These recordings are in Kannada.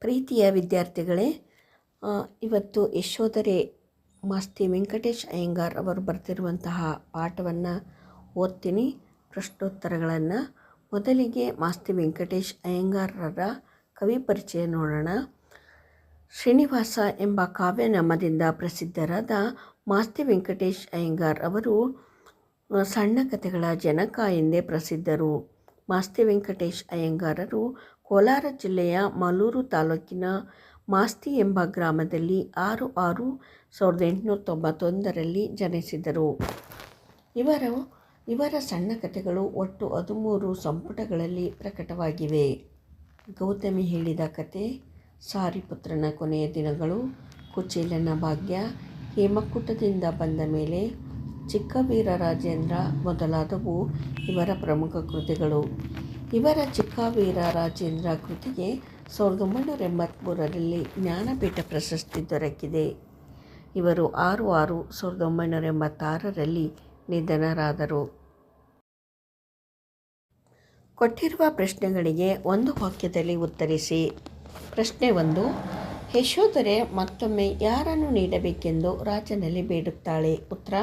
ಪ್ರೀತಿಯ ವಿದ್ಯಾರ್ಥಿಗಳೇ, ಇವತ್ತು ಯಶೋಧರೆ ಮಾಸ್ತಿ ವೆಂಕಟೇಶ್ ಅಯ್ಯಂಗಾರ್ ಅವರು ಬರೆದಿರುವಂತಹ ಪಾಠವನ್ನು ಓದ್ತೀನಿ. ಪ್ರಶ್ನೋತ್ತರಗಳನ್ನು ಮೊದಲಿಗೆ ಮಾಸ್ತಿ ವೆಂಕಟೇಶ್ ಅಯ್ಯಂಗಾರರ ಕವಿ ಪರಿಚಯ ನೋಡೋಣ. ಶ್ರೀನಿವಾಸ ಎಂಬ ಕಾವ್ಯನಾಮದಿಂದ ಪ್ರಸಿದ್ಧರಾದ ಮಾಸ್ತಿ ವೆಂಕಟೇಶ್ ಅಯ್ಯಂಗಾರ್ ಅವರು ಸಣ್ಣ ಕಥೆಗಳ ಜನಕ ಎಂದೇ ಪ್ರಸಿದ್ಧರು. ಮಾಸ್ತಿ ವೆಂಕಟೇಶ್ ಅಯ್ಯಂಗಾರರು ಕೋಲಾರ ಜಿಲ್ಲೆಯ ಮಾಲೂರು ತಾಲೂಕಿನ ಮಾಸ್ತಿ ಎಂಬ ಗ್ರಾಮದಲ್ಲಿ 6/6/1891 ಜನಿಸಿದರು. ಇವರ ಸಣ್ಣ ಕಥೆಗಳು ಒಟ್ಟು 13 ಸಂಪುಟಗಳಲ್ಲಿ ಪ್ರಕಟವಾಗಿವೆ. ಗೌತಮಿ ಹೇಳಿದ ಕತೆ, ಸಾರಿಪುತ್ರನ ಕೊನೆಯ ದಿನಗಳು, ಕುಚೇಲನ ಭಾಗ್ಯ, ಹೇಮಕೂಟದಿಂದ ಬಂದ ಮೇಲೆ, ಚಿಕ್ಕ ವೀರರಾಜೇಂದ್ರ ಮೊದಲಾದವು ಇವರ ಪ್ರಮುಖ ಕೃತಿಗಳು. ಇವರ ಚಿಕ್ಕ ವೀರರಾಜೇಂದ್ರ ಕೃತಿಗೆ 1983ರಲ್ಲಿ ಜ್ಞಾನಪೀಠ ಪ್ರಶಸ್ತಿ ದೊರಕಿದೆ. ಇವರು 6/6/1986ರಲ್ಲಿ ನಿಧನರಾದರು. ಕೊಟ್ಟಿರುವ ಪ್ರಶ್ನೆಗಳಿಗೆ ಒಂದು ವಾಕ್ಯದಲ್ಲಿ ಉತ್ತರಿಸಿ. ಪ್ರಶ್ನೆ 1. ಯಶೋಧರೆ ಮತ್ತೊಮ್ಮೆ ಯಾರನ್ನು ನೀಡಬೇಕೆಂದು ರಾಜನಲ್ಲಿ ಬೇಡುತ್ತಾಳೆ? ಉತ್ತರ: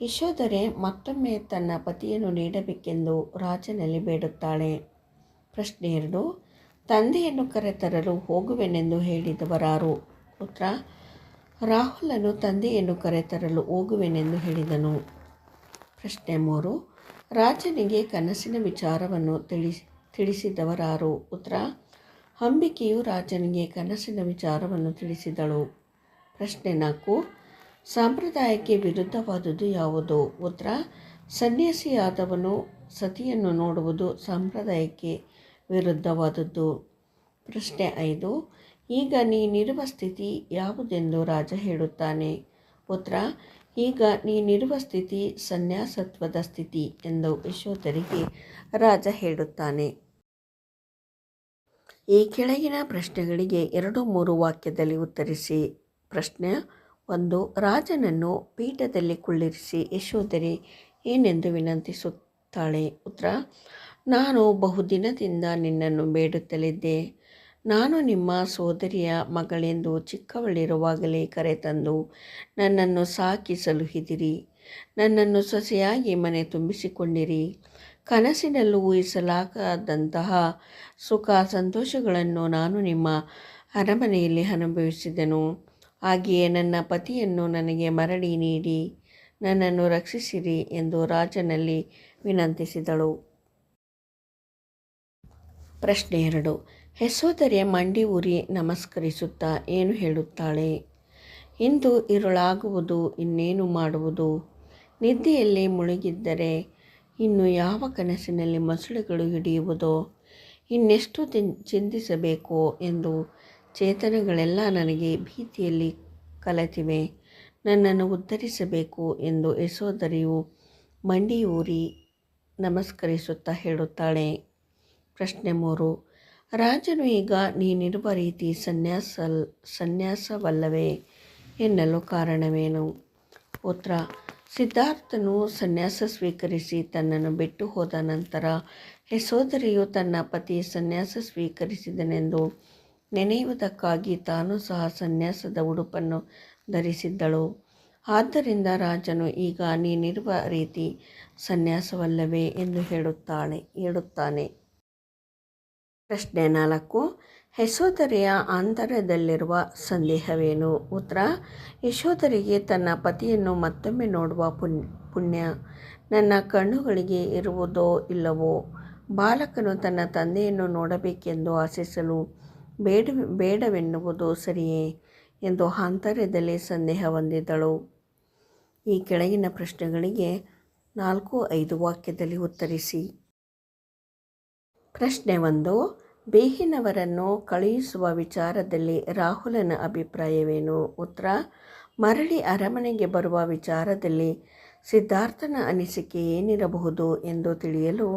ಯಶೋಧರೆ ಮತ್ತೊಮ್ಮೆ ತನ್ನ ಪತಿಯನ್ನು ನೀಡಬೇಕೆಂದು ರಾಜನಲ್ಲಿ ಬೇಡುತ್ತಾಳೆ. ಪ್ರಶ್ನೆ 2. ತಂದೆಯನ್ನು ಕರೆತರಲು ಹೋಗುವೆನೆಂದು ಹೇಳಿದವರಾರು? ಉತ್ತರ: ರಾಹುಲನು ತಂದೆಯನ್ನು ಕರೆತರಲು ಹೋಗುವೆನೆಂದು ಹೇಳಿದನು. ಪ್ರಶ್ನೆ 3. ರಾಜನಿಗೆ ಕನಸಿನ ವಿಚಾರವನ್ನು ತಿಳಿಸಿದವರಾರು? ಉತ್ತರ: ಅಂಬಿಕೆಯು ರಾಜನಿಗೆ ಕನಸಿನ ವಿಚಾರವನ್ನು ತಿಳಿಸಿದಳು. ಪ್ರಶ್ನೆ 4. ಸಂಪ್ರದಾಯಕ್ಕೆ ವಿರುದ್ಧವಾದುದು ಯಾವುದು? ಉತ್ತರ: ಸನ್ಯಾಸಿಯಾದವನು ಸತಿಯನ್ನು ನೋಡುವುದು ಸಂಪ್ರದಾಯಕ್ಕೆ ವಿರುದ್ಧವಾದದ್ದು. ಪ್ರಶ್ನೆ 5. ಈಗ ನೀನಿರುವ ಸ್ಥಿತಿ ಯಾವುದೆಂದು ರಾಜ ಹೇಳುತ್ತಾನೆ? ಉತ್ತರ: ಈಗ ನೀನಿರುವ ಸ್ಥಿತಿ ಸನ್ಯಾಸತ್ವದ ಸ್ಥಿತಿ ಎಂದು ಯಶೋಧರೆಗೆ ರಾಜ ಹೇಳುತ್ತಾನೆ. ಈ ಕೆಳಗಿನ ಪ್ರಶ್ನೆಗಳಿಗೆ 2-3 ವಾಕ್ಯದಲ್ಲಿ ಉತ್ತರಿಸಿ. ಪ್ರಶ್ನೆ 1. ರಾಜನನ್ನು ಪೀಠದಲ್ಲಿ ಕುಳ್ಳಿರಿಸಿ ಯಶೋಧರೆ ಏನೆಂದು ವಿನಂತಿಸುತ್ತಾಳೆ? ಉತ್ತರ: ನಾನು ಬಹುದಿನದಿಂದ ನಿನ್ನನ್ನು ಬೇಡುತ್ತಲಿದ್ದೆ. ನಾನು ನಿಮ್ಮ ಸೋದರಿಯ ಮಗಳೆಂದು ಚಿಕ್ಕವಳಿರುವಾಗಲೇ ಕರೆತಂದು ನನ್ನನ್ನು ಸಾಕಿ ಸಲುಹಿದಿರಿ. ನನ್ನನ್ನು ಸೊಸೆಯಾಗಿ ಮನೆ ತುಂಬಿಸಿಕೊಂಡಿರಿ. ಕನಸಿನಲ್ಲೂ ಊಹಿಸಲಾಗದಂತಹ ಸುಖ ಸಂತೋಷಗಳನ್ನು ನಾನು ನಿಮ್ಮ ಅರಮನೆಯಲ್ಲಿ ಅನುಭವಿಸಿದೆನು. ಹಾಗೆಯೇ ನನ್ನ ಪತಿಯನ್ನು ನನಗೆ ಮರಳಿ ನೀಡಿ ನನ್ನನ್ನು ರಕ್ಷಿಸಿರಿ ಎಂದು ರಾಜನಲ್ಲಿ ವಿನಂತಿಸಿದಳು. ಪ್ರಶ್ನೆ 2. ಯಶೋಧರೆ ಮಂಡಿ ಊರಿ ನಮಸ್ಕರಿಸುತ್ತಾ ಏನು ಹೇಳುತ್ತಾಳೆ? ಇಂದು ഇരുಳಾಗುವುದು, ಇನ್ನೇನು ಮಾಡುವುದು? ನಿದ್ದೆಯಲ್ಲಿ ಮುಳುಗಿದ್ದರೆ ಇನ್ನು ಯಾವ ಕನಸಿನಲ್ಲಿ ಮೊಸಳೆಗಳು ಹಿಡಿಯುವುದೋ? ಇನ್ನೆಷ್ಟು ಚಿಂತಿಸಬೇಕೋ ಎಂದು ಚೇತನಗಳೆಲ್ಲ ನನಗೆ ಭೀತಿಯಲ್ಲಿ ಕಲೆತಿವೆ. ನನ್ನನ್ನು ಉದ್ಧರಿಸಬೇಕು ಎಂದು ಯಶೋಧರೆಯು ಮಂಡಿಯೂರಿ ನಮಸ್ಕರಿಸುತ್ತಾ ಹೇಳುತ್ತಾಳೆ. ಪ್ರಶ್ನೆ 3. ರಾಜನು ಈಗ ನೀನಿರುವ ರೀತಿ ಸನ್ಯಾಸವಲ್ಲವೇ ಎನ್ನಲು ಕಾರಣವೇನು? ಉತ್ತರ: ಸಿದ್ಧಾರ್ಥನು ಸನ್ಯಾಸ ಸ್ವೀಕರಿಸಿ ತನ್ನನ್ನು ಬಿಟ್ಟು ಹೋದ ನಂತರ ಯಶೋಧರೆಯು ತನ್ನ ಪತಿ ಸನ್ಯಾಸ ಸ್ವೀಕರಿಸಿದನೆಂದು ನೆನೆಯುವುದಕ್ಕಾಗಿ ತಾನು ಸಹ ಸನ್ಯಾಸದ ಉಡುಪನ್ನು ಧರಿಸಿದ್ದಳು. ಆದ್ದರಿಂದ ರಾಜನು ಈಗ ನೀನಿರುವ ರೀತಿ ಸನ್ಯಾಸವಲ್ಲವೇ ಎಂದು ಹೇಳುತ್ತಾನೆ. ಪ್ರಶ್ನೆ 4. ಯಶೋಧರೆಯ ಆಂತರ್ಯದಲ್ಲಿರುವ ಸಂದೇಹವೇನು? ಉತ್ತರ: ಯಶೋಧರೆಗೆ ತನ್ನ ಪತಿಯನ್ನು ಮತ್ತೊಮ್ಮೆ ನೋಡುವ ಪುಣ್ಯ ನನ್ನ ಕಣ್ಣುಗಳಿಗೆ ಇರುವುದೋ ಇಲ್ಲವೋ? ಬಾಲಕನು ತನ್ನ ತಂದೆಯನ್ನು ನೋಡಬೇಕೆಂದು ಆಶಿಸಲು ಬೇಡವೆನ್ನುವುದು ಸರಿಯೇ ಎಂದು ಆಂತರ್ಯದಲ್ಲಿ ಸಂದೇಹ ಹೊಂದಿದಳು. ಈ ಕೆಳಗಿನ ಪ್ರಶ್ನೆಗಳಿಗೆ 4-5 ವಾಕ್ಯದಲ್ಲಿ ಉತ್ತರಿಸಿ. ಪ್ರಶ್ನೆ 1. ಬೇಹಿನವರನ್ನು ಕಳುಹಿಸುವ ವಿಚಾರದಲ್ಲಿ ರಾಹುಲನ ಅಭಿಪ್ರಾಯವೇನು? ಉತ್ತರ: ಮರಳಿ ಅರಮನೆಗೆ ಬರುವ ವಿಚಾರದಲ್ಲಿ ಸಿದ್ಧಾರ್ಥನ ಅನಿಸಿಕೆ ಏನಿರಬಹುದು ಎಂದು ತಿಳಿಯಲು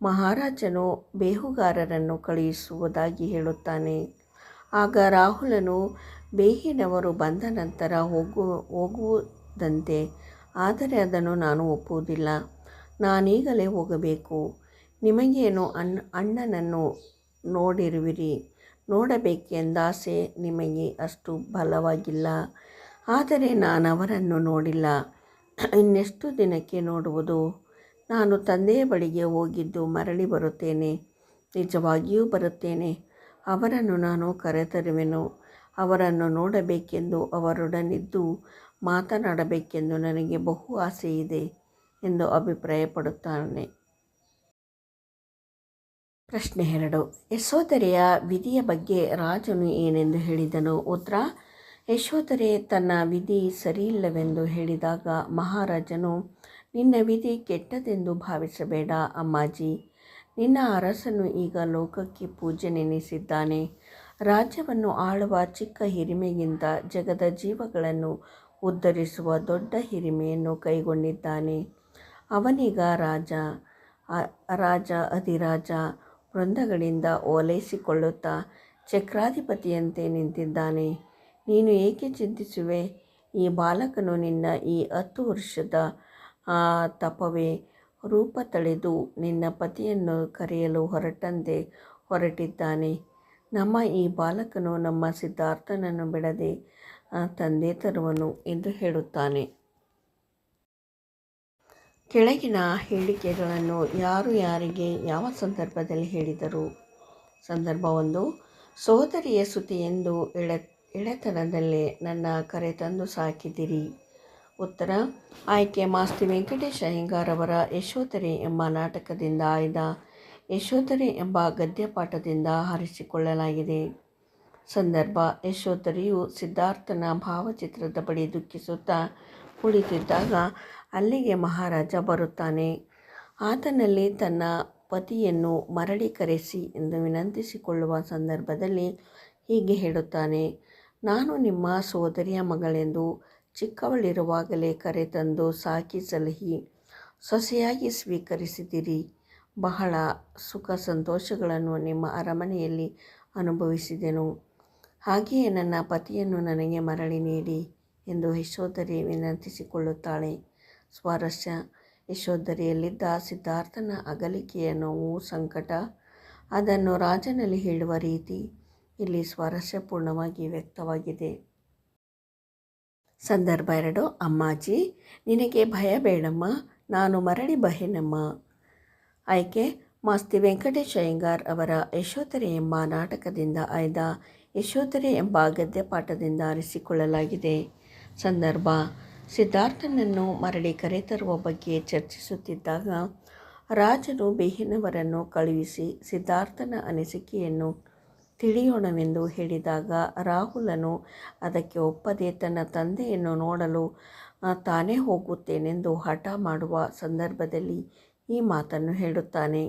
ಮಹಾರಾಜನು ಬೇಹುಗಾರರನ್ನು ಕಳುಹಿಸುವುದಾಗಿ ಹೇಳುತ್ತಾನೆ. ಆಗ ರಾಹುಲನು ಬೇಹಿನವರು ಬಂದ ನಂತರ ಹೋಗುವುದಂತೆ. ಆದರೆ ಅದನ್ನು ನಾನು ಒಪ್ಪುವುದಿಲ್ಲ. ನಾನೀಗಲೇ ಹೋಗಬೇಕು. ನಿಮಗೇನು, ಅಣ್ಣನನ್ನು ನೋಡಿರುವಿರಿ. ನೋಡಬೇಕೆಂದಾಸೆ ನಿಮಗೆ ಅಷ್ಟು ಬಲವಾಗಿಲ್ಲ. ಆದರೆ ನಾನವರನ್ನು ನೋಡಿಲ್ಲ. ಇನ್ನೆಷ್ಟು ದಿನಕ್ಕೆ ನೋಡುವುದು? ನಾನು ತಂದೆಯ ಬಳಿಗೆ ಹೋಗಿದ್ದು ಮರಳಿ ಬರುತ್ತೇನೆ, ನಿಜವಾಗಿಯೂ ಬರುತ್ತೇನೆ. ಅವರನ್ನು ನಾನು ಕರೆತರುವೆನು. ಅವರನ್ನು ನೋಡಬೇಕೆಂದು ಅವರೊಡನಿದ್ದು ಮಾತನಾಡಬೇಕೆಂದು ನನಗೆ ಬಹು ಆಸೆಯಿದೆ ಎಂದು ಅಭಿಪ್ರಾಯಪಡುತ್ತಾನೆ. ಪ್ರಶ್ನೆ 2. ಯಶೋಧರೆಯ ವಿಧಿಯ ಬಗ್ಗೆ ರಾಜನು ಏನೆಂದು ಹೇಳಿದನು? ಉತ್ತರ: ಯಶೋಧರೆ ತನ್ನ ವಿಧಿ ಸರಿಯಿಲ್ಲವೆಂದು ಹೇಳಿದಾಗ ಮಹಾರಾಜನು, ನಿನ್ನ ವಿಧಿ ಕೆಟ್ಟದೆಂದು ಭಾವಿಸಬೇಡ ಅಮ್ಮಾಜಿ. ನಿನ್ನ ಅರಸನು ಈಗ ಲೋಕಕ್ಕೆ ಪೂಜ್ಯನೆನಿಸಿದ್ದಾನೆ. ರಾಜ್ಯವನ್ನು ಆಳುವ ಚಿಕ್ಕ ಹಿರಿಮೆಗಿಂತ ಜಗದ ಜೀವಗಳನ್ನು ಉದ್ಧರಿಸುವ ದೊಡ್ಡ ಹಿರಿಮೆಯನ್ನು ಕೈಗೊಂಡಿದ್ದಾನೆ. ಅವನೀಗ ರಾಜ ಅಧಿರಾಜ ವೃಂದಗಳಿಂದ ಓಲೈಸಿಕೊಳ್ಳುತ್ತಾ ಚಕ್ರಾಧಿಪತಿಯಂತೆ ನಿಂತಿದ್ದಾನೆ. ನೀನು ಏಕೆ ಚಿಂತಿಸುವೆ? ಈ ಬಾಲಕನು ನಿನ್ನ ಈ 10 ವರ್ಷದ ತಪವೇ ರೂಪ ತಳೆದು ನಿನ್ನ ಪತಿಯನ್ನು ಕರೆಯಲು ಹೊರಟಂತೆ ಹೊರಟಿದ್ದಾನೆ. ನಮ್ಮ ಈ ಬಾಲಕನು ನಮ್ಮ ಸಿದ್ಧಾರ್ಥನನ್ನು ಬಿಡದೆ ತಂದೆ ತರುವನು ಎಂದು ಹೇಳುತ್ತಾನೆ. ಕೆಳಗಿನ ಹೇಳಿಕೆಗಳನ್ನು ಯಾರು ಯಾರಿಗೆ ಯಾವ ಸಂದರ್ಭದಲ್ಲಿ ಹೇಳಿದರು? ಸಂದರ್ಭ 1. ಸೋದರಿಯ ಸುತೆಯೆಂದು ಎಳೆತನದಲ್ಲೇ ನನ್ನ ಕರೆತಂದು ಸಾಕಿದಿರಿ. ಉತ್ತರ: ಆಯ್ಕೆ ಮಾಸ್ತಿ ವೆಂಕಟೇಶ ಅಯ್ಯಂಗಾರ್ ಅವರ ಯಶೋಧರೆ ಎಂಬ ನಾಟಕದಿಂದ ಆಯ್ದ ಯಶೋಧರೆ ಎಂಬ ಗದ್ಯಪಾಠದಿಂದ ಆರಿಸಿಕೊಳ್ಳಲಾಗಿದೆ. ಸಂದರ್ಭ: ಯಶೋಧರೆಯು ಸಿದ್ಧಾರ್ಥನ ಭಾವಚಿತ್ರದ ಬಳಿ ದುಃಖಿಸುತ್ತಾ ಕುಳಿತಿದ್ದಾಗ ಅಲ್ಲಿಗೆ ಮಹಾರಾಜ ಬರುತ್ತಾನೆ. ಆತನಲ್ಲಿ ತನ್ನ ಪತಿಯನ್ನು ಮರಳಿ ಕರೆಸಿ ಎಂದು ವಿನಂತಿಸಿಕೊಳ್ಳುವ ಸಂದರ್ಭದಲ್ಲಿ ಹೀಗೆ ಹೇಳುತ್ತಾನೆ: ನಾನು ನಿಮ್ಮ ಸೋದರಿಯ ಮಗಳೆಂದು ಚಿಕ್ಕವಳಿರುವಾಗಲೇ ಕರೆತಂದು ಸಾಕಿ ಸಲಹಿ ಸೊಸೆಯಾಗಿ ಸ್ವೀಕರಿಸಿದಿರಿ. ಬಹಳ ಸುಖ ಸಂತೋಷಗಳನ್ನು ನಿಮ್ಮ ಅರಮನೆಯಲ್ಲಿ ಅನುಭವಿಸಿದೆನು. ಹಾಗೆಯೇ ನನ್ನ ಪತಿಯನ್ನು ನನಗೆ ಮರಳಿ ನೀಡಿ ಎಂದು ಯಶೋಧರೆ ವಿನಂತಿಸಿಕೊಳ್ಳುತ್ತಾಳೆ. ಸ್ವಾರಸ್ಯ: ಯಶೋಧರೆಯಲ್ಲಿದ್ದ ಸಿದ್ಧಾರ್ಥನ ಅಗಲಿಕೆಯ ನೋವು, ಸಂಕಟ ಅದನ್ನು ರಾಜನಲ್ಲಿ ಹೇಳುವ ರೀತಿ ಇಲ್ಲಿ ಸ್ವಾರಸ್ಯಪೂರ್ಣವಾಗಿ ವ್ಯಕ್ತವಾಗಿದೆ. ಸಂದರ್ಭ 2. ಅಮ್ಮಾಜಿ, ನಿನಗೆ ಭಯ ಬೇಡಮ್ಮ, ನಾನು ಮರಳಿ ಬಹೆನಮ್ಮ. ಆಯ್ಕೆ ಮಾಸ್ತಿ ವೆಂಕಟೇಶ ಅಯ್ಯಂಗಾರ್ ಅವರ ಯಶೋಧರೆ ಎಂಬ ನಾಟಕದಿಂದ ಆಯ್ದ ಯಶೋಧರೆ ಎಂಬ ಗದ್ಯಪಾಠದಿಂದ ಆರಿಸಿಕೊಳ್ಳಲಾಗಿದೆ. ಸಂದರ್ಭ: ಸಿದ್ಧಾರ್ಥನನ್ನು ಮರಳಿ ಕರೆತರುವ ಬಗ್ಗೆ ಚರ್ಚಿಸುತ್ತಿದ್ದಾಗ ರಾಜನು ಬೇಹಿನವರನ್ನು ಕಳುಹಿಸಿ ಸಿದ್ಧಾರ್ಥನ ಅನಿಸಿಕೆಯನ್ನು ತಿಳಿಯೋಣವೆಂದು ಹೇಳಿದಾಗ ರಾಹುಲನು ಅದಕ್ಕೆ ಒಪ್ಪದೆ ತನ್ನ ತಂದೆಯನ್ನು ನೋಡಲು ತಾನೇ ಹೋಗುತ್ತೇನೆಂದು ಹಠ ಮಾಡುವ ಸಂದರ್ಭದಲ್ಲಿ ಈ ಮಾತನ್ನು ಹೇಳುತ್ತಾನೆ.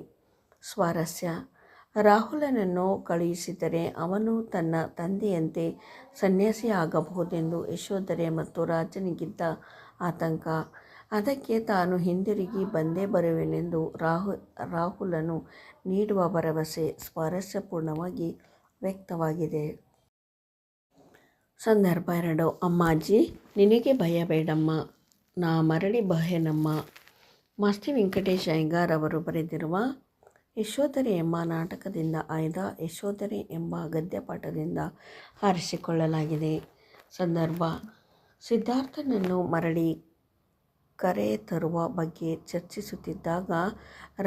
ಸ್ವಾರಸ್ಯ: ರಾಹುಲನನ್ನು ಕಳುಹಿಸಿದರೆ ಅವನು ತನ್ನ ತಂದೆಯಂತೆ ಸನ್ಯಾಸಿ ಆಗಬಹುದೆಂದು ಯಶೋಧರೆ ಮತ್ತು ರಾಜನಿಗಿದ್ದ ಆತಂಕ. ಅದಕ್ಕೆ ತಾನು ಹಿಂದಿರುಗಿ ಬಂದೇ ಬರುವೆನೆಂದು ರಾಹುಲನು ನೀಡುವ ಭರವಸೆ ಸ್ವಾರಸ್ಯಪೂರ್ಣವಾಗಿ ವ್ಯಕ್ತವಾಗಿದೆ. ಸಂದರ್ಭ 2. ಅಮ್ಮಾಜಿ, ನಿನಗೆ ಭಯ ಬೇಡಮ್ಮ, ನಾ ಮರಳಿ ಬಹೆನಮ್ಮ. ಮಾಸ್ತಿ ವೆಂಕಟೇಶ ಅಯ್ಯಂಗಾರ್ ಅವರು ಬರೆದಿರುವ ಯಶೋಧರೆ ಎಂಬ ನಾಟಕದಿಂದ ಆಯ್ದ ಯಶೋಧರೆ ಎಂಬ ಗದ್ಯಪಾಠದಿಂದ ಆರಿಸಿಕೊಳ್ಳಲಾಗಿದೆ. ಸಂದರ್ಭ: ಸಿದ್ಧಾರ್ಥನನ್ನು ಮರಳಿ ಕರೆತರುವ ಬಗ್ಗೆ ಚರ್ಚಿಸುತ್ತಿದ್ದಾಗ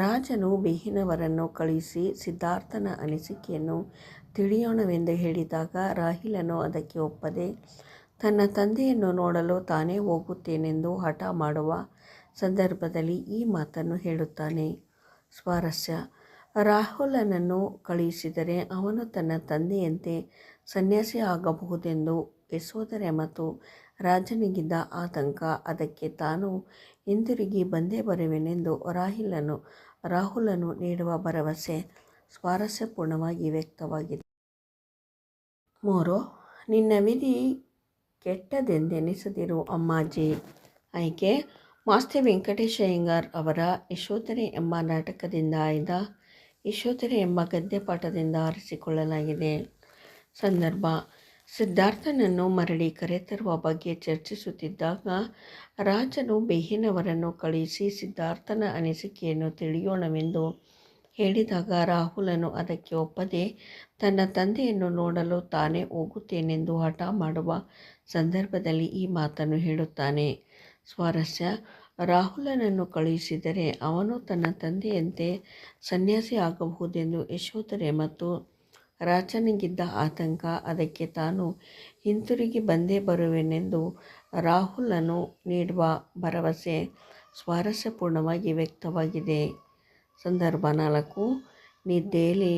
ರಾಜನು ಬೇಹಿನವರನ್ನು ಕಳುಹಿಸಿ ಸಿದ್ಧಾರ್ಥನ ಅನಿಸಿಕೆಯನ್ನು ತಿಳಿಯೋಣವೆಂದು ಹೇಳಿದಾಗ ರಾಹುಲನು ಅದಕ್ಕೆ ಒಪ್ಪದೆ ತನ್ನ ತಂದೆಯನ್ನು ನೋಡಲು ತಾನೇ ಹೋಗುತ್ತೇನೆಂದು ಹಠ ಮಾಡುವ ಸಂದರ್ಭದಲ್ಲಿ ಈ ಮಾತನ್ನು ಹೇಳುತ್ತಾನೆ. ಸ್ವಾರಸ್ಯ: ರಾಹುಲನನ್ನು ಕಳುಹಿಸಿದರೆ ಅವನು ತನ್ನ ತಂದೆಯಂತೆ ಸನ್ಯಾಸಿ ಆಗಬಹುದೆಂದು ಯಶೋಧರೆ ಮತ್ತು ರಾಜನಿಗಿದ್ದ ಆತಂಕ. ಅದಕ್ಕೆ ತಾನು ಹಿಂದಿರುಗಿ ಬಂದೇ ಬರುವೆನೆಂದು ರಾಹುಲನು ನೀಡುವ ಭರವಸೆ ಸ್ವಾರಸ್ಯಪೂರ್ಣವಾಗಿ ವ್ಯಕ್ತವಾಗಿದೆ. 3. ನಿನ್ನ ವಿಧಿ ಕೆಟ್ಟದೆಂದೆನಿಸದಿರು ಅಮ್ಮಾಜಿ. ಆಯ್ಕೆ ಮಾಸ್ತಿ ವೆಂಕಟೇಶ ಅಯ್ಯಂಗಾರ್ ಅವರ ಯಶೋಧರೆ ಎಂಬ ನಾಟಕದಿಂದ ಆಯ್ದ ಯಶೋಧರೆ ಎಂಬ ಗದ್ಯಪಾಠದಿಂದ ಆರಿಸಿಕೊಳ್ಳಲಾಗಿದೆ. ಸಂದರ್ಭ: ಸಿದ್ಧಾರ್ಥನನ್ನು ಮರಳಿ ಕರೆತರುವ ಬಗ್ಗೆ ಚರ್ಚಿಸುತ್ತಿದ್ದಾಗ ರಾಜನು ಬೇಹಿನವರನ್ನು ಕಳುಹಿಸಿ ಸಿದ್ಧಾರ್ಥನ ಅನಿಸಿಕೆಯನ್ನು ತಿಳಿಯೋಣವೆಂದು ಹೇಳಿದಾಗ ರಾಹುಲನು ಅದಕ್ಕೆ ಒಪ್ಪದೆ ತನ್ನ ತಂದೆಯನ್ನು ನೋಡಲು ತಾನೇ ಹೋಗುತ್ತೇನೆಂದು ಹಠ ಮಾಡುವ ಸಂದರ್ಭದಲ್ಲಿ ಈ ಮಾತನ್ನು ಹೇಳುತ್ತಾನೆ. ಸ್ವಾರಸ್ಯ: ರಾಹುಲನನ್ನು ಕಳುಹಿಸಿದರೆ ಅವನು ತನ್ನ ತಂದೆಯಂತೆ ಸನ್ಯಾಸಿ ಆಗಬಹುದೆಂದು ಯಶೋಧರೆ ಮತ್ತು ರಾಜನಿಗಿದ್ದ ಆತಂಕ, ಅದಕ್ಕೆ ತಾನು ಹಿಂತಿರುಗಿ ಬಂದೇ ಬರುವೆನೆಂದು ರಾಹುಲನು ನೀಡುವ ಭರವಸೆ ಸ್ವಾರಸ್ಯಪೂರ್ಣವಾಗಿ ವ್ಯಕ್ತವಾಗಿದೆ. ಸಂದರ್ಭ 4: ನಿದ್ದೇಲಿ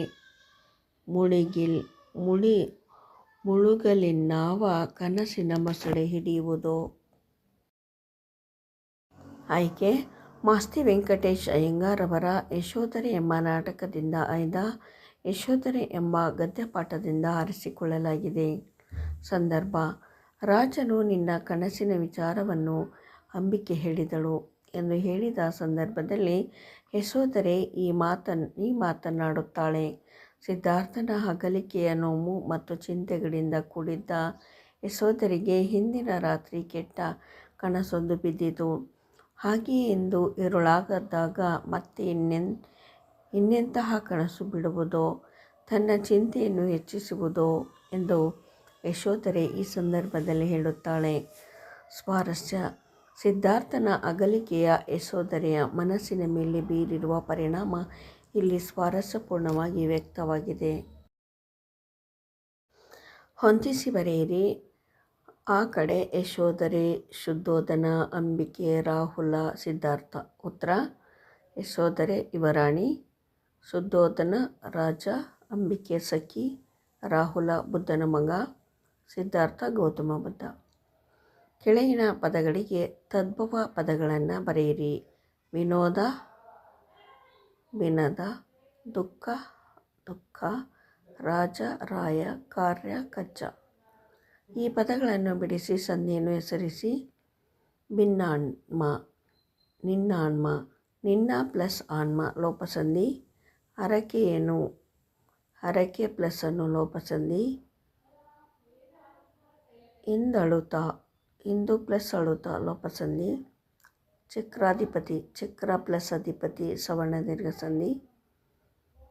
ಮುಳುಗಲಿನ್ನಾವ ಕನಸಿನ ಮೊಸಳೆ ಹಿಡಿಯುವುದೋ. ಆಯ್ಕೆ: ಮಾಸ್ತಿ ವೆಂಕಟೇಶ್ ಅಯ್ಯಂಗಾರ್ ಅವರ ಯಶೋಧರೆ ಎಂಬ ನಾಟಕದಿಂದ ಆಯ್ದ ಯಶೋಧರೆ ಎಂಬ ಗದ್ಯಪಾಠದಿಂದ ಆರಿಸಿಕೊಳ್ಳಲಾಗಿದೆ. ಸಂದರ್ಭ: ರಾಜನು ನಿನ್ನ ಕನಸಿನ ವಿಚಾರವನ್ನು ಅಂಬಿಕೆ ಹೇಳಿದಳು ಎಂದು ಹೇಳಿದ ಸಂದರ್ಭದಲ್ಲಿ ಯಶೋಧರೆ ಈ ಮಾತನಾಡುತ್ತಾಳೆ. ಸಿದ್ಧಾರ್ಥನ ಅಗಲಿಕೆಯ ನೋವು ಮತ್ತು ಚಿಂತೆಗಳಿಂದ ಕೂಡಿದ್ದ ಯಶೋಧರೆಗೆ ಹಿಂದಿನ ರಾತ್ರಿ ಕೆಟ್ಟ ಕನಸೊಂದು ಬಿದ್ದಿತು. ಹಾಗೆಯೇ ಇಂದು ಇರುಳಾದಾಗ ಮತ್ತೆ ಇನ್ನೆಂತಹ ಕನಸು ಬಿಡುವುದೋ, ತನ್ನ ಚಿಂತೆಯನ್ನು ಹೆಚ್ಚಿಸುವುದೋ ಎಂದು ಯಶೋಧರೆ ಈ ಸಂದರ್ಭದಲ್ಲಿ ಹೇಳುತ್ತಾಳೆ. ಸ್ವಾರಸ್ಯ: ಸಿದ್ಧಾರ್ಥನ ಅಗಲಿಕೆಯ ಯಶೋಧರೆಯ ಮನಸ್ಸಿನ ಮೇಲೆ ಬೀರಿರುವ ಪರಿಣಾಮ ಇಲ್ಲಿ ಸ್ವಾರಸ್ಯಪೂರ್ಣವಾಗಿ ವ್ಯಕ್ತವಾಗಿದೆ. ಹೊಂದಿಸಿ ಬರೆಯಿರಿ. ಆ ಕಡೆ ಯಶೋಧರೆ, ಶುದ್ಧೋಧನ, ಅಂಬಿಕೆ, ರಾಹುಲ, ಸಿದ್ಧಾರ್ಥ. ಉತ್ತರ: ಯಶೋಧರೆ ಯುವರಾಣಿ, ಶುದ್ಧೋಧನ ರಾಜ, ಅಂಬಿಕೆ ಸಖಿ, ರಾಹುಲ ಬುದ್ಧನ ಮಗ, ಸಿದ್ಧಾರ್ಥ ಗೌತಮ ಬುದ್ಧ. ಕೆಳಗಿನ ಪದಗಳಿಗೆ ತದ್ಭವ ಪದಗಳನ್ನು ಬರೆಯಿರಿ. ವಿನೋದ ವಿನದ, ದುಃಖ ದುಃಖ, ರಾಜ ರಾಯ, ಕಾರ್ಯ ಕಚ್ಚ. ಈ ಪದಗಳನ್ನು ಬಿಡಿಸಿ ಸಂಧಿಯನ್ನು ಹೆಸರಿಸಿ. ಭಿನ್ನಾನ್ಮ, ನಿನ್ನಾನ್ಮ, ನಿನ್ನ ಪ್ಲಸ್ ಆನ್ಮ ಲೋಪಸಂಧಿ. ಹರಕೆಯೇನು, ಹರಕೆ ಪ್ಲಸ್ ಅನ್ನು ಲೋಪಸಂಧಿ. ಇಂದಳುತ, ಇಂದು ಪ್ಲಸ್ ಅಳುತ ಲೋಪಸಂಧಿ. ಚಕ್ರಾಧಿಪತಿ, ಚಕ್ರ ಪ್ಲಸ್ ಅಧಿಪತಿ ಸವರ್ಣ ದೀರ್ಘ ಸಂಧಿ.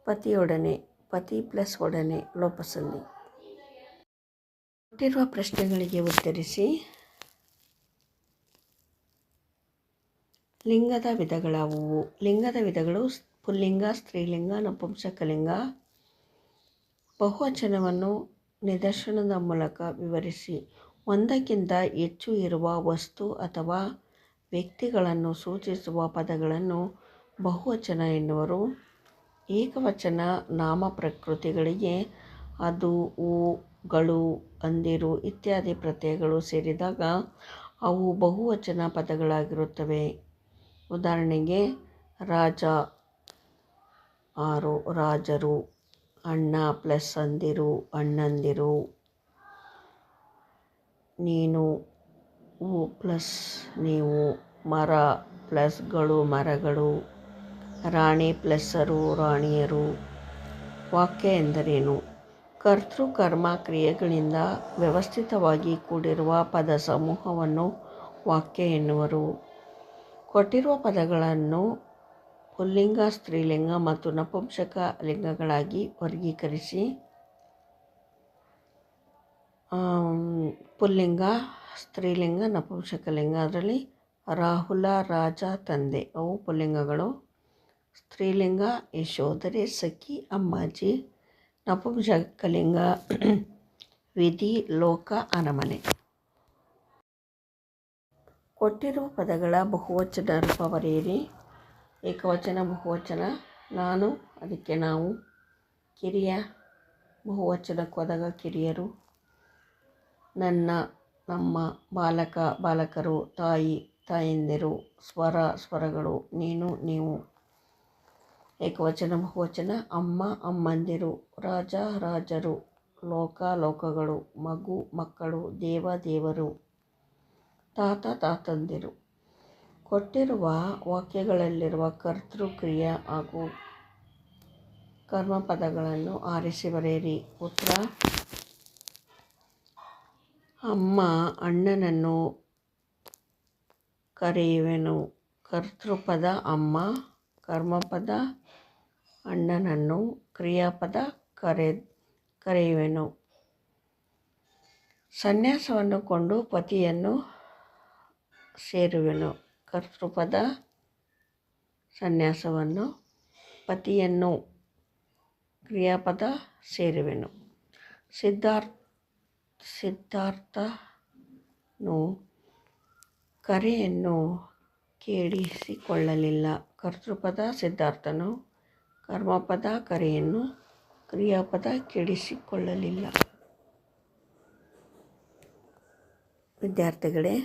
ಪತಿಯೊಡನೆ, ಪತಿ ಪ್ಲಸ್ ಒಡನೆ ಲೋಪಸಂಧಿ. ಕೊಟ್ಟಿರುವ ಪ್ರಶ್ನೆಗಳಿಗೆ ಉತ್ತರಿಸಿ. ಲಿಂಗದ ವಿಧಗಳಾವುವು? ಲಿಂಗದ ವಿಧಗಳು: ಪುಲ್ಲಿಂಗ, ಸ್ತ್ರೀಲಿಂಗ, ನಪುಂಸಕಲಿಂಗ. ಬಹುವಚನವನ್ನು ನಿದರ್ಶನದ ಮೂಲಕ ವಿವರಿಸಿ. ಒಂದಕ್ಕಿಂತ ಹೆಚ್ಚು ಇರುವ ವಸ್ತು ಅಥವಾ ವ್ಯಕ್ತಿಗಳನ್ನು ಸೂಚಿಸುವ ಪದಗಳನ್ನು ಬಹುವಚನ ಎನ್ನುವರು. ಏಕವಚನ ನಾಮಪ್ರಕೃತಿಗಳಿಗೆ ಅದು, ಉ, ಗಳು, ಅಂದಿರು ಇತ್ಯಾದಿ ಪ್ರತ್ಯಯಗಳು ಸೇರಿದಾಗ ಅವು ಬಹುವಚನ ಪದಗಳಾಗಿರುತ್ತವೆ. ಉದಾಹರಣೆಗೆ: ರಾಜ, 6 ರಾಜರು. ಅಣ್ಣ ಪ್ಲಸ್ ಅಂದಿರು, ಅಣ್ಣಂದಿರು. ನೀನು, ಉ ಪ್ಲಸ್ ನೀವು. ಮರ ಪ್ಲಸ್ ಗಳು, ಮರಗಳು. ರಾಣಿ ಪ್ಲಸ್ಸರು, ರಾಣಿಯರು. ವಾಕ್ಯ ಎಂದರೇನು? ಕರ್ತೃ ಕರ್ಮ ಕ್ರಿಯೆಗಳಿಂದ ವ್ಯವಸ್ಥಿತವಾಗಿ ಕೂಡಿರುವ ಪದ ಸಮೂಹವನ್ನು ವಾಕ್ಯ ಎನ್ನುವರು. ಕೊಟ್ಟಿರುವ ಪದಗಳನ್ನು ಪುಲ್ಲಿಂಗ, ಸ್ತ್ರೀಲಿಂಗ ಮತ್ತು ನಪುಂಸಕ ಲಿಂಗಗಳಾಗಿ ವರ್ಗೀಕರಿಸಿ. ಪುಲ್ಲಿಂಗ, ಸ್ತ್ರೀಲಿಂಗ, ನಪುಂಸಕಲಿಂಗ. ಅದರಲ್ಲಿ ರಾಹುಲ, ರಾಜ, ತಂದೆ ಅವು ಪುಲ್ಲಿಂಗಗಳು. ಸ್ತ್ರೀಲಿಂಗ ಯಶೋಧರೆ, ಸಖಿ, ಅಮ್ಮಾಜಿ. ನಪುಂಸಕಲಿಂಗ ವಿಧಿ, ಲೋಕ, ಅರಮನೆ. ಕೊಟ್ಟಿರುವ ಪದಗಳ ಬಹುವಚನ ರೂಪ ಬರೆಯಿರಿ. ಏಕವಚನ, ಬಹುವಚನ. ನಾನು, ಅದಕ್ಕೆ ನಾವು. ಕಿರಿಯ, ಬಹುವಚನಕ್ಕೆ ಹೋದಾಗ ಕಿರಿಯರು. ನನ್ನ, ನಮ್ಮ. ಬಾಲಕ, ಬಾಲಕರು. ತಾಯಿ, ತಾಯಂದಿರು. ಸ್ವರ, ಸ್ವರಗಳು. ನೀನು, ನೀವು. ಏಕವಚನ, ಬಹುವಚನ. ಅಮ್ಮ, ಅಮ್ಮಂದಿರು. ರಾಜ, ರಾಜರು. ಲೋಕ, ಲೋಕಗಳು. ಮಗು, ಮಕ್ಕಳು. ದೇವ, ದೇವರು. ತಾತ, ತಾತಂದಿರು. ಕೊಟ್ಟಿರುವ ವಾಕ್ಯಗಳಲ್ಲಿರುವ ಕರ್ತೃ, ಕ್ರಿಯೆ ಹಾಗೂ ಕರ್ಮಪದಗಳನ್ನು ಆರಿಸಿ ಬರೆಯಿರಿ. ಉತ್ತರ: ಅಮ್ಮ ಅಣ್ಣನನ್ನು ಕರೆಯುವೆನು. ಕರ್ತೃಪದ ಅಮ್ಮ. ಕರ್ಮಪದ ಅಣ್ಣನನ್ನು ಕ್ರಿಯಾಪದ ಕರೆಯುವೆನು. ಸನ್ಯಾಸವನ್ನು ಕೊಂಡು ಪತಿಯನ್ನು ಸೇರುವೆನು. ಕರ್ತೃಪದ ಸನ್ಯಾಸವನ್ನು ಪತಿಯನ್ನು ಕ್ರಿಯಾಪದ ಸೇರುವೆನು. ಸಿದ್ಧಾರ್ಥನು ಕರೆಯನ್ನು ಕೆಡಿಸಿಕೊಳ್ಳಲಿಲ್ಲ. ಕರ್ತೃಪದ ಸಿದ್ಧಾರ್ಥನು ಕರ್ಮಪದ ಕರೆಯನ್ನು ಕ್ರಿಯಾಪದ ಕೆಡಿಸಿಕೊಳ್ಳಲಿಲ್ಲ. ವಿದ್ಯಾರ್ಥಿಗಳೇ,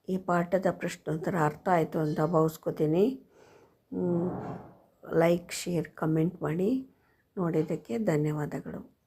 ಈ ಪಾಠದ ಪ್ರಶ್ನೋತ್ತರ ಅರ್ಥ ಆಯಿತು ಅಂತ ಭಾವಿಸ್ಕೋತೀನಿ. ಲೈಕ್, ಶೇರ್, ಕಮೆಂಟ್ ಮಾಡಿ. ನೋಡಿದ್ದಕ್ಕೆ ಧನ್ಯವಾದಗಳು.